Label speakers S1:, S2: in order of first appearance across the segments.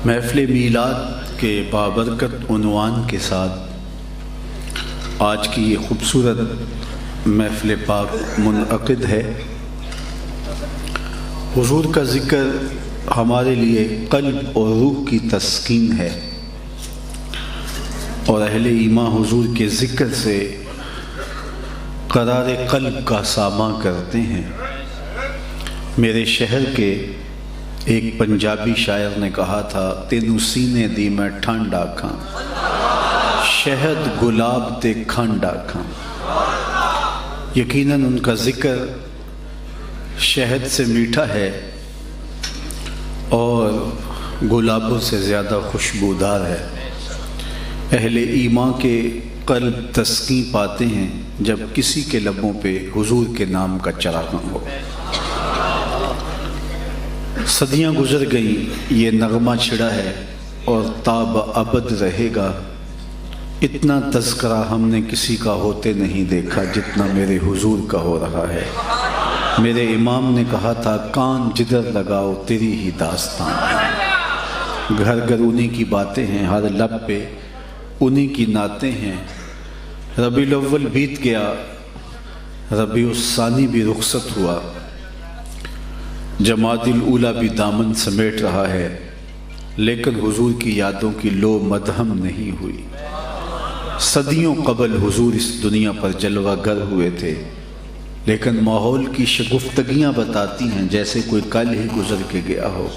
S1: محفل میلاد کے بابرکت عنوان کے ساتھ آج کی یہ خوبصورت محفل پاک منعقد ہے۔ حضور کا ذکر ہمارے لیے قلب اور روح کی تسکین ہے، اور اہل ایمان حضور کے ذکر سے قرار قلب کا ساماں کرتے ہیں۔ میرے شہر کے ایک پنجابی شاعر نے کہا تھا، تینوں سینے دی میں ٹھنڈ آکھاں، شہد گلاب تے کھنڈ آکھاں۔ یقیناً ان کا ذکر شہد سے میٹھا ہے اور گلابوں سے زیادہ خوشبودار ہے۔ اہل ایمان کے قلب تسکین پاتے ہیں جب کسی کے لبوں پہ حضور کے نام کا چراغاں ہو۔ صدیاں گزر گئیں، یہ نغمہ چھڑا ہے اور تاب ابد رہے گا۔ اتنا تذکرہ ہم نے کسی کا ہوتے نہیں دیکھا جتنا میرے حضور کا ہو رہا ہے۔ میرے امام نے کہا تھا، کان جدھر لگاؤ تیری ہی داستان ہے۔ گھر گھر انہی کی باتیں ہیں، ہر لب پہ انہی کی نعتیں ہیں۔ ربیع الاول بیت گیا، ربیع الثانی بھی رخصت ہوا، جمادی الاولیٰ بھی دامن سمیٹ رہا ہے، لیکن حضور کی یادوں کی لو مدہم نہیں ہوئی۔ صدیوں قبل حضور اس دنیا پر جلوہ گر ہوئے تھے، لیکن ماحول کی شگفتگیاں بتاتی ہیں جیسے کوئی کل ہی گزر کے گیا ہو۔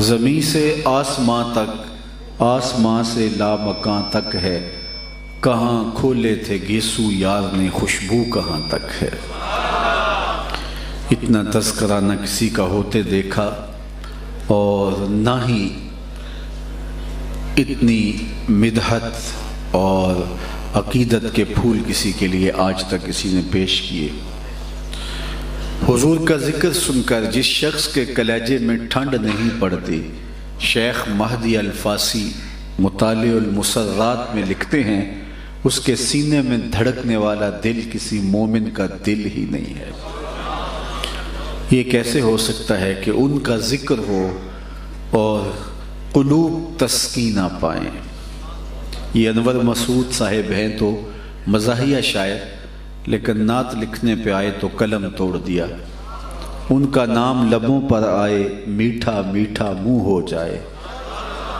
S1: زمین سے آسماں تک، آسماں سے لامکاں تک ہے، کہاں کھولے تھے گیسو یار نے، خوشبو کہاں تک ہے۔ اتنا تذکرہ نہ کسی کا ہوتے دیکھا، اور نہ ہی اتنی مدحت اور عقیدت کے پھول کسی کے لیے آج تک کسی نے پیش کیے۔ حضور کا ذکر سن کر جس شخص کے کلیجے میں ٹھنڈ نہیں پڑتی، شیخ مہدی الفاسی مطالع المسرات میں لکھتے ہیں، اس کے سینے میں دھڑکنے والا دل کسی مومن کا دل ہی نہیں ہے۔ یہ کیسے ہو سکتا ہے کہ ان کا ذکر ہو اور قلوب تسکین نہ پائیں؟ یہ انور مسعود صاحب ہیں تو مزاحیہ شاعر، لیکن نعت لکھنے پہ آئے تو قلم توڑ دیا۔ ان کا نام لبوں پر آئے، میٹھا میٹھا منہ ہو جائے۔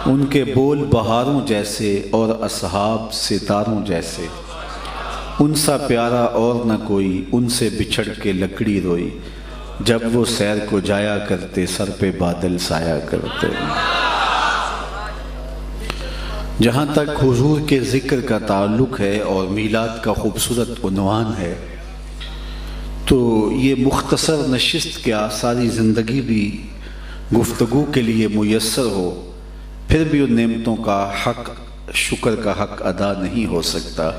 S1: ان کے بول بہاروں جیسے اور اصحاب ستاروں جیسے، ان سا پیارا اور نہ کوئی، ان سے بچھڑ کے لکڑی روئی، جب وہ سیر کو جایا کرتے سر پہ بادل سایا کرتے۔ جہاں تک حضور کے ذکر کا تعلق ہے اور میلاد کا خوبصورت عنوان ہے، تو یہ مختصر نشست کیا ساری زندگی بھی گفتگو کے لیے میسر ہو، پھر بھی ان نعمتوں کا حق، شکر کا حق ادا نہیں ہو سکتا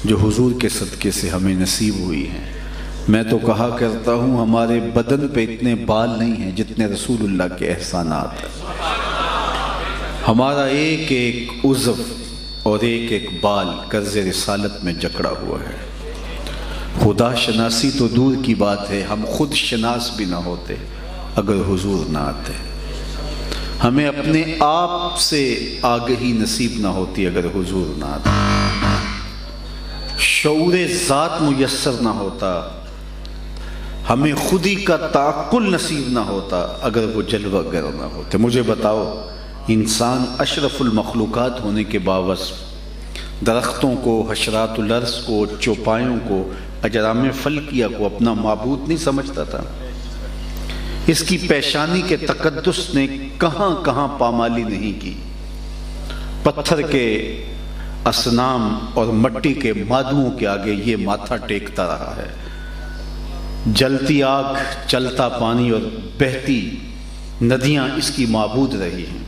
S1: جو حضور کے صدقے سے ہمیں نصیب ہوئی ہیں۔ میں تو کہا کرتا ہوں، ہمارے بدن پہ اتنے بال نہیں ہیں جتنے رسول اللہ کے احسانات ہیں۔ ہمارا ایک ایک عضو اور ایک ایک بال قرض رسالت میں جکڑا ہوا ہے۔ خدا شناسی تو دور کی بات ہے، ہم خود شناس بھی نہ ہوتے اگر حضور نہ آتے۔ ہمیں اپنے آپ سے آگہی نصیب نہ ہوتی اگر حضور نہ آتے۔ شعور ذات میسر نہ ہوتا، ہمیں خودی کا تعقل نصیب نہ ہوتا اگر وہ جلوہ گر نہ ہوتے۔ مجھے بتاؤ، انسان اشرف المخلوقات ہونے کے باوجود درختوں کو، حشرات الارض کو، چوپایوں کو، اجرام فلکیہ کو اپنا معبود نہیں سمجھتا تھا؟ اس کی پیشانی کے تقدس نے کہاں کہاں پامالی نہیں کی۔ پتھر کے اصنام اور مٹی کے مادوں کے آگے یہ ماتھا ٹیکتا رہا ہے۔ جلتی آگ، چلتا پانی اور بہتی ندیاں اس کی معبود رہی ہیں۔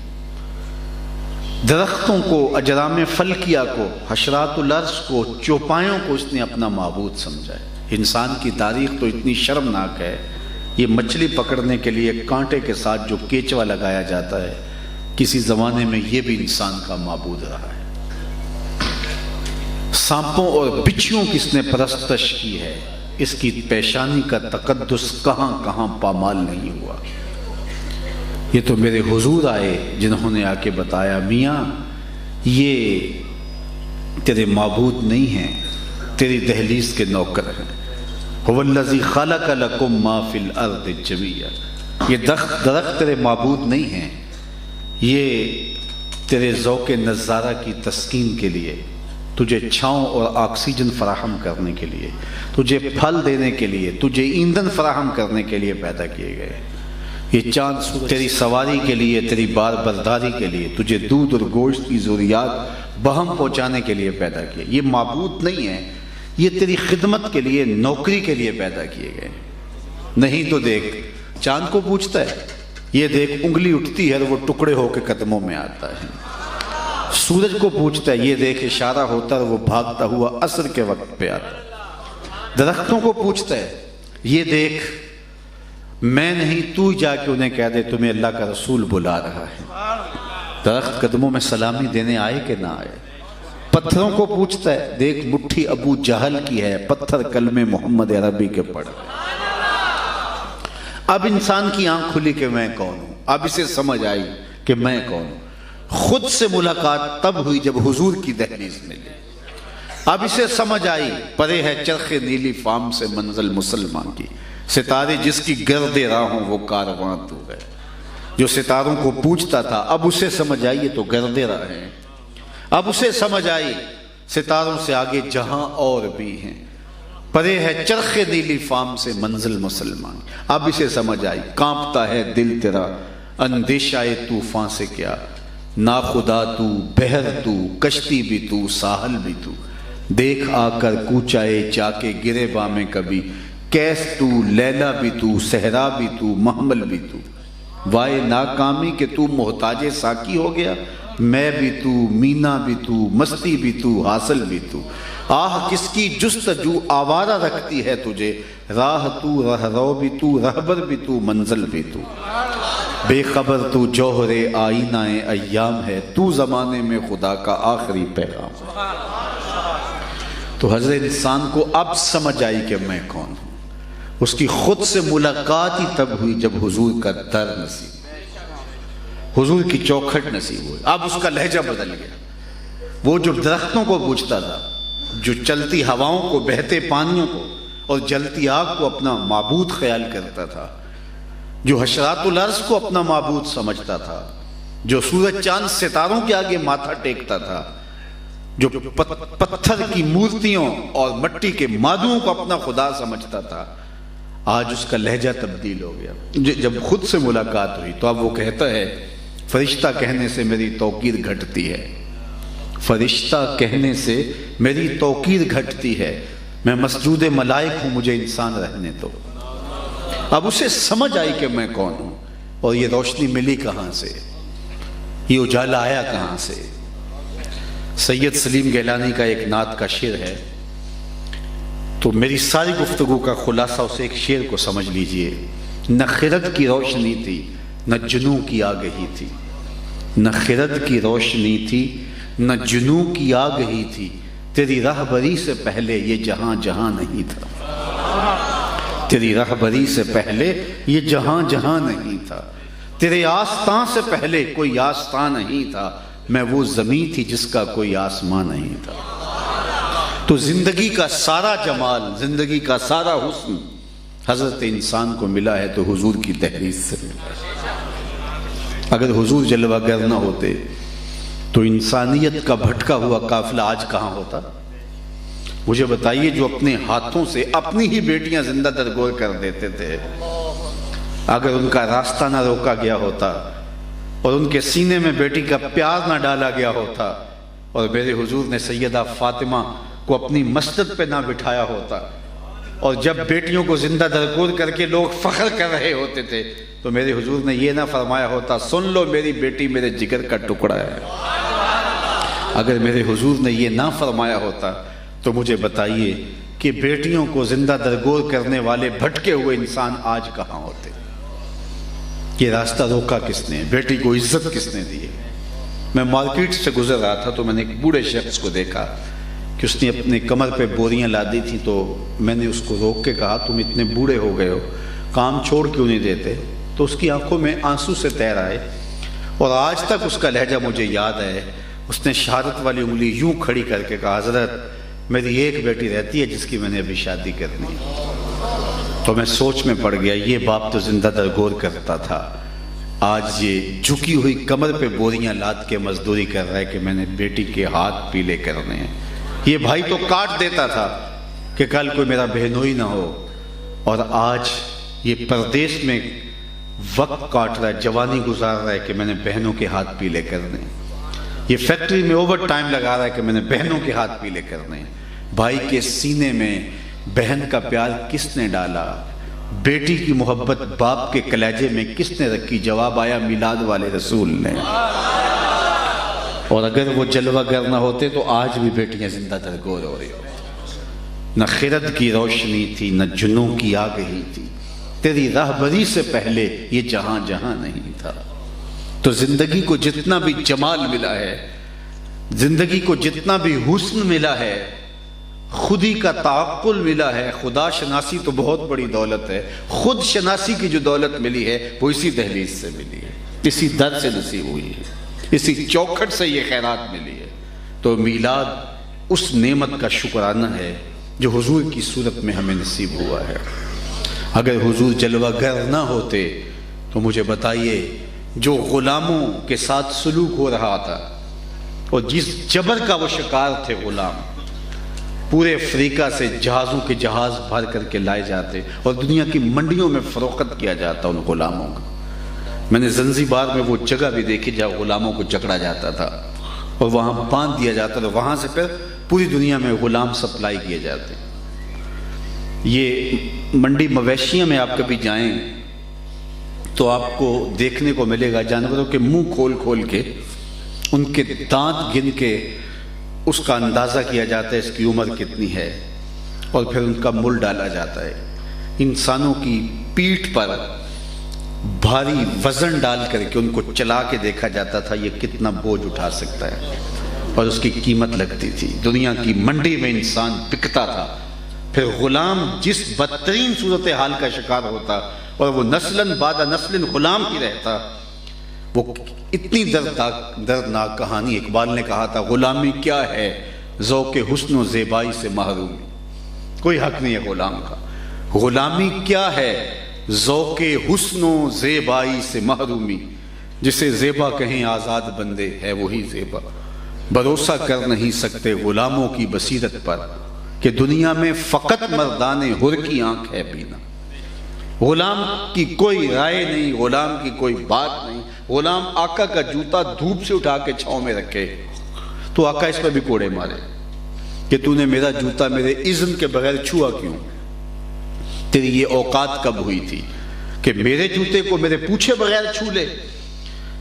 S1: درختوں کو، اجرام فلکیہ کو، حشرات الارض کو، چوپایوں کو اس نے اپنا معبود سمجھا ہے۔ انسان کی تاریخ تو اتنی شرمناک ہے، یہ مچھلی پکڑنے کے لیے کانٹے کے ساتھ جو کیچوا لگایا جاتا ہے، کسی زمانے میں یہ بھی انسان کا معبود رہا ہے۔ سانپوں اور بچھوؤں کی اس نے پرستش کی ہے، اس کی پیشانی کا تقدس کہاں کہاں پامال نہیں ہوا۔ یہ تو میرے حضور آئے جنہوں نے آ کے بتایا میاں یہ تیرے معبود نہیں ہیں، تیری دہلیز کے نوکر ہیں۔ هو الذی خلق لکم ما فی الارض جمیعا، یہ درخت تیرے معبود نہیں ہیں، یہ تیرے ذوق نظارہ کی تسکین کے لیے، تجھے چھاؤں اور آکسیجن فراہم کرنے کے لیے، تجھے پھل دینے کے لیے، تجھے ایندھن فراہم کرنے کے لیے پیدا کیے گئے۔ یہ چاند تیری سواری کے لیے، تیری بار برداری کے لیے، تجھے دودھ اور گوشت کی ضروریات بہم پہنچانے کے لیے پیدا کیے۔ یہ معبود نہیں ہے، یہ تیری خدمت کے لیے، نوکری کے لیے پیدا کیے گئے۔ نہیں تو دیکھ چاند کو پوچھتا ہے، یہ دیکھ انگلی اٹھتی ہے اور وہ ٹکڑے ہو کے قدموں میں آتا ہے۔ سورج کو پوچھتا ہے، یہ دیکھ اشارہ ہوتا ہے اور وہ بھاگتا ہوا عصر کے وقت پہ آتا ہے۔ درختوں کو پوچھتا ہے، یہ دیکھ میں نہیں تو جا کے انہیں کہہ دے تمہیں اللہ کا رسول بلا رہا ہے۔ درخت قدموں میں سلامی دینے آئے کہ نہ آئے۔ پتھروں کو پوچھتا ہے، دیکھ مٹھی ابو جہل کی ہے، پتھر کلمے محمد عربی کے پڑھ۔ اب انسان کی آنکھ کھلی کہ میں کون ہوں، اب اسے سمجھ آئی کہ میں کون ہوں۔ خود سے ملاقات تب ہوئی جب حضور کی دہلیز ملی۔ اب اسے سمجھ آئی پرے ہے چرخ نیلی فام سے منزل مسلمان کی، ستارے جس کی گرد راہوں وہ کارواں تو ہے۔ جو ستاروں کو پوچھتا تھا اب اسے سمجھ آئی یہ تو گرد راہ ہیں۔ اب اسے سمجھ آئی ستاروں سے آگے جہاں اور بھی ہیں، پرے ہے چرخ نیلی فام سے منزل مسلمان۔ اب اسے سمجھ آئی کانپتا ہے دل تیرا اندیشہ طوفان سے کیا، ناخدا تو بحر تو کشتی بھی تو ساحل بھی تو، دیکھ آ کر کوچائے جا کے گرے بامیں کبھی، کیس تو لیلا بھی تو صحرا بھی تو محمل بھی تو، وائے ناکامی کہ تو محتاج ساکی ہو گیا، میں بھی تو مینا بھی تو مستی بھی تو حاصل بھی تو، آہ کس کی جستجو آوارہ رکھتی ہے تجھے، راہ تو رہرو بھی تو رہبر بھی تو منزل بھی تو، بے خبر تو جوہر آئینہ ایام ہے، تو زمانے میں خدا کا آخری پیغام۔ تو حضرت انسان کو اب سمجھ آئی کہ میں کون ہوں۔ اس کی خود سے ملاقات ہی تب ہوئی جب حضور کا در نصیب، حضور کی چوکھٹ نصیب ہوئی۔ اب اس کا لہجہ بدل گیا۔ وہ جو درختوں کو پوچھتا تھا، جو چلتی ہواؤں کو، بہتے پانیوں کو اور جلتی آگ کو اپنا معبود خیال کرتا تھا، جو حشرات الارض کو اپنا معبود سمجھتا تھا، جو سورج چاند ستاروں کے آگے ماتھا ٹیکتا تھا، جو پتھر کی مورتیوں اور مٹی کے مادوں کو اپنا خدا سمجھتا تھا، آج اس کا لہجہ تبدیل ہو گیا۔ جب خود سے ملاقات ہوئی تو اب وہ کہتا ہے فرشتہ کہنے سے میری توقیر گھٹتی ہے، فرشتہ کہنے سے میری توقیر گھٹتی ہے، میں مسجود ملائک ہوں، مجھے انسان رہنے دو۔ اب اسے سمجھ آئی کہ میں کون ہوں، اور یہ روشنی ملی کہاں سے، یہ اجالا آیا کہاں سے۔ سید سلیم گیلانی کا ایک نعت کا شعر ہے، تو میری ساری گفتگو کا خلاصہ اسے ایک شعر کو سمجھ لیجئے۔ نہ خرد کی روشنی تھی نہ جنوں کی آگہی تھی، نہ خرد کی روشنی تھی نہ جنوں کی آگہی تھی، تیری رہبری سے پہلے یہ جہاں جہاں نہیں تھا، تیری رہبری سے پہلے یہ جہاں جہاں نہیں تھا، تیرے آستان سے پہلے کوئی آستان نہیں تھا، میں وہ زمین تھی جس کا کوئی آسمان نہیں تھا۔ تو زندگی کا سارا جمال، زندگی کا سارا حسن حضرت انسان کو ملا ہے تو حضور کی تحریر سے ملا ہے۔ اگر حضور جلوہ گر نہ ہوتے تو انسانیت کا بھٹکا ہوا قافلہ آج کہاں ہوتا؟ مجھے بتائیے، جو اپنے ہاتھوں سے اپنی ہی بیٹیاں زندہ درگور کر دیتے تھے، اگر ان کا راستہ نہ روکا گیا ہوتا اور ان کے سینے میں بیٹی کا پیار نہ ڈالا گیا ہوتا، اور میرے حضور نے سیدہ فاطمہ کو اپنی مسجد پہ نہ بٹھایا ہوتا، اور جب بیٹیوں کو زندہ درگور کر کے لوگ فخر کر رہے ہوتے تھے تو میرے حضور نے یہ نہ فرمایا ہوتا سن لو میری بیٹی میرے جگر کا ٹکڑا ہے۔ اگر میرے حضور نے یہ نہ فرمایا ہوتا تو مجھے بتائیے کہ بیٹیوں کو زندہ درگور کرنے والے بھٹکے ہوئے انسان آج کہاں ہوتے؟ یہ راستہ روکا کس نے؟ بیٹی کو عزت کس نے دی؟ میں مارکیٹ سے گزر رہا تھا تو میں نے ایک بوڑھے شخص کو دیکھا کہ اس نے اپنے کمر پہ بوریاں لادی تھیں، تو میں نے اس کو روک کے کہا تم اتنے بوڑھے ہو گئے ہو، کام چھوڑ کیوں نہیں دیتے؟ تو تو اس کی آنکھوں میں آنسو سے تیر آئے، اور آج تک اس کا لہجہ مجھے یاد ہے۔ اس نے شہادت والی انگلی یوں کھڑی کر کے کہا، حضرت میری ایک بیٹی رہتی ہے جس کی میں نے ابھی شادی کرنی۔ تو میں سوچ میں پڑ گیا، یہ باپ تو زندہ درگور کرتا تھا، آج یہ جھکی ہوئی کمر پہ بوریاں لاد کے مزدوری کر رہا ہے کہ میں نے بیٹی کے ہاتھ پیلے کرنے ہیں۔ یہ بھائی تو کاٹ دیتا تھا کہ کل کوئی میرا بہنوئی نہ ہو، اور آج یہ پردیس میں وقت کاٹ رہا ہے، جوانی گزار رہا ہے کہ میں نے بہنوں کے ہاتھ پیلے کرنے ہیں۔ یہ فیکٹری میں اوور ٹائم لگا رہا ہے کہ میں نے بہنوں کے ہاتھ پیلے کرنے ہیں۔ بھائی کے سینے میں بہن کا پیار کس نے ڈالا؟ بیٹی کی محبت باپ کے کلیجے میں کس نے رکھی؟ جواب آیا، میلاد والے رسول نے۔ اور اگر وہ جلوہ گر نہ ہوتے تو آج بھی بیٹیاں زندہ درگور ہو رہی ہوتی۔ نہ خرد کی روشنی تھی، نہ جنوں کی آگہی تھی، تیری راہبری سے پہلے یہ جہاں جہاں نہیں تھا۔ تو زندگی کو جتنا بھی جمال ملا ہے، زندگی کو جتنا بھی حسن ملا ہے، خودی کا تعقل ملا ہے۔ خدا شناسی تو بہت بڑی دولت ہے، خود شناسی کی جو دولت ملی ہے وہ اسی دہلیز سے ملی ہے، اسی در سے نصیب ہوئی ہے، اسی چوکھٹ سے یہ خیرات ملی ہے۔ تو میلاد اس نعمت کا شکرانہ ہے جو حضور کی صورت میں ہمیں نصیب ہوا ہے۔ اگر حضور جلوہ گر نہ ہوتے تو مجھے بتائیے، جو غلاموں کے ساتھ سلوک ہو رہا تھا اور جس جبر کا وہ شکار تھے غلام، پورے افریقہ سے جہازوں کے جہاز بھر کر کے لائے جاتے اور دنیا کی منڈیوں میں فروخت کیا جاتا ان غلاموں کا۔ میں نے زنزیبار میں وہ جگہ بھی دیکھی جہاں غلاموں کو جکڑا جاتا تھا اور وہاں باندھ دیا جاتا تھا، وہاں سے پھر پوری دنیا میں غلام سپلائی کیے جاتے۔ یہ منڈی مویشیاں میں آپ کبھی جائیں تو آپ کو دیکھنے کو ملے گا جانوروں کے منہ کھول کھول کے، ان کے دانت گن کے اس کا اندازہ کیا جاتا ہے اس کی عمر کتنی ہے، اور پھر ان کا مول ڈالا جاتا ہے۔ انسانوں کی پیٹھ پر بھاری وزن ڈال کر کے ان کو چلا کے دیکھا جاتا تھا یہ کتنا بوجھ اٹھا سکتا ہے، اور اس کی قیمت لگتی تھی۔ دنیا کی منڈی میں انسان بکتا تھا، پھر غلام جس بدترین صورتحال کا شکار ہوتا اور وہ نسلاً بعد نسل غلام ہی رہتا۔ وہ اتنی دردناک کہانی، اقبال نے کہا تھا، غلامی کیا ہے ذوق حسن و زیبائی سے محرومی۔ کوئی حق نہیں ہے غلام کا۔ غلامی کیا ہے ذوق حسن و زیبائی سے محرومی، جسے زیبا کہیں آزاد بندے ہے وہی زیبا۔ بھروسہ کر نہیں سکتے غلاموں کی بصیرت پر کہ دنیا میں فقط مردان حر کی آنکھ ہے بینا۔ غلام کی کوئی رائے نہیں، غلام کی کوئی بات نہیں۔ غلام آقا کا جوتا دھوپ سے اٹھا کے چھاؤں میں رکھے تو آقا اس پر بھی کوڑے مارے کہ تو نے میرا جوتا میرے اذن کے بغیر چھوا کیوں؟ تیری یہ اوقات کب ہوئی تھی کہ میرے جوتے کو میرے پوچھے بغیر چھو لے؟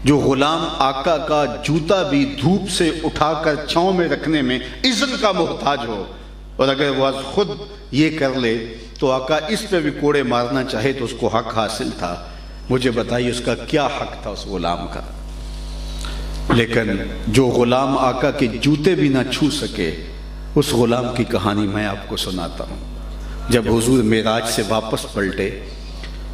S1: جو غلام آقا کا جوتا بھی دھوپ سے اٹھا کر چھاؤں میں رکھنے میں اذن کا محتاج ہو، اور اگر وہ خود یہ کر لے تو آقا اس پہ بھی کوڑے مارنا چاہے تو اس کو حق حاصل تھا۔ مجھے بتائیے اس کا کیا حق تھا اس غلام کا؟ لیکن جو غلام آقا کے جوتے بھی نہ چھو سکے، اس غلام کی کہانی میں آپ کو سناتا ہوں۔ جب حضور معراج سے واپس پلٹے،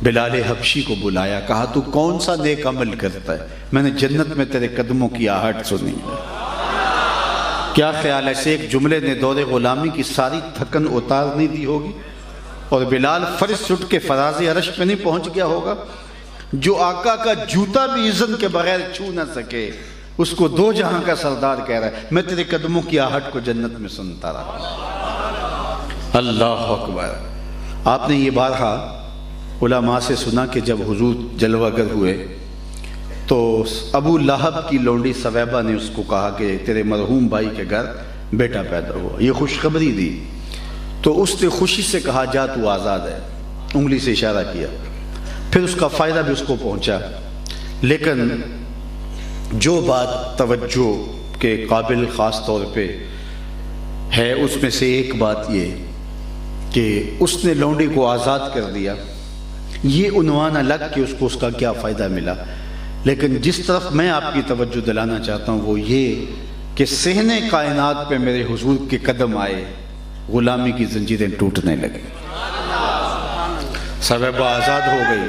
S1: بلال حبشی کو بلایا، کہا تو کون سا نیک عمل کرتا ہے؟ میں نے جنت میں تیرے قدموں کی آہٹ سنی۔ کیا خیال ہے سے ایک جملے نے دور غلامی کی ساری تھکن اتار نہیں دی ہوگی؟ اور بلال فرش اٹھ کے فراز عرش پہ نہیں پہنچ گیا ہوگا؟ جو آقا کا جوتا بھی اذن کے بغیر چھو نہ سکے، اس کو دو جہاں کا سردار کہہ رہا ہے میں تیرے قدموں کی آہٹ کو جنت میں سنتا رہا۔ اللہ اکبر۔ آپ نے یہ بارہا علماء سے سنا کہ جب حضور جلوہ گر ہوئے تو ابو لہب کی لونڈی سویبہ نے اس کو کہا کہ تیرے مرحوم بھائی کے گھر بیٹا پیدا ہوا، یہ خوشخبری دی۔ تو اس نے خوشی سے کہا جا تو آزاد ہے، انگلی سے اشارہ کیا، پھر اس کا فائدہ بھی اس کو پہنچا۔ لیکن جو بات توجہ کے قابل خاص طور پہ ہے اس میں سے ایک بات یہ کہ اس نے لونڈی کو آزاد کر دیا، یہ عنوان الگ کہ اس کو اس کا کیا فائدہ ملا، لیکن جس طرف میں آپ کی توجہ دلانا چاہتا ہوں وہ یہ کہ صحن کائنات پہ میرے حضور کے قدم آئے، غلامی کی زنجیریں ٹوٹنے لگیں، سویبہ آزاد ہو گئی،